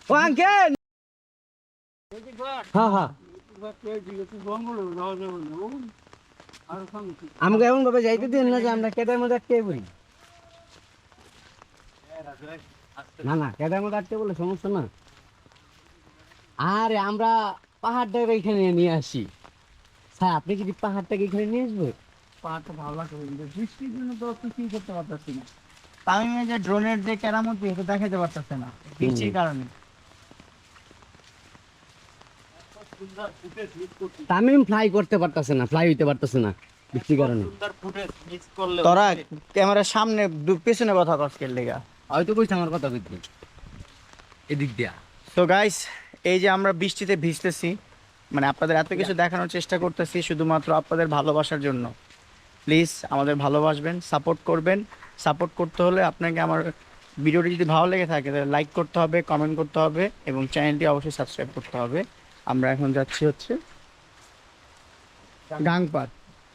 ও uncle, হ্যাঁ হ্যাঁ, আমাকে এমন ভাবে যাইতে দিন না যে আমরা কেদার মধ্যে আটকে পড়ি। না না, কেদার মধ্যে আটকে বলে সমস্যা না। আরে আমরা পাহাড়টাকে এখানে নিয়ে আসি। স্যার আপনি কি পাহাড়টাকে এখানে নিয়ে আসবো? পাহাড়টা ভালো লাগবে কিন্তু বৃষ্টির জন্য তো কিছুই করতে পারতেছি না। তামিমে যে ড্রোনের যে কেরামতি এটা দেখাতে পারতেছে না বৃষ্টির কারণে। তামিম ফ্লাই করতে পারতেছে না, ফ্লাই হইতে পারতেছে না বৃষ্টির কারণে। তোরা ক্যামেরার সামনে পেছনে কথা কষ্টের লেগা। হয়তো কইছে আমার কথা কইতে এদিক দিয়া। তো গাইস, এই যে আমরা বৃষ্টিতে ভিজতেছি, মানে আপনাদের এত কিছু দেখানোর চেষ্টা করতেছি শুধুমাত্র আপনাদের ভালোবাসার জন্য। প্লিজ আমাদের ভালোবাসবেন, সাপোর্ট করবেন। সাপোর্ট করতে হলে আপনাকে আমার ভিডিওটি যদি ভালো লেগে থাকে তাহলে লাইক করতে হবে, কমেন্ট করতে হবে এবং চ্যানেলটি অবশ্যই সাবস্ক্রাইব করতে হবে। আমরা এখন যাচ্ছি হচ্ছে গাংপার।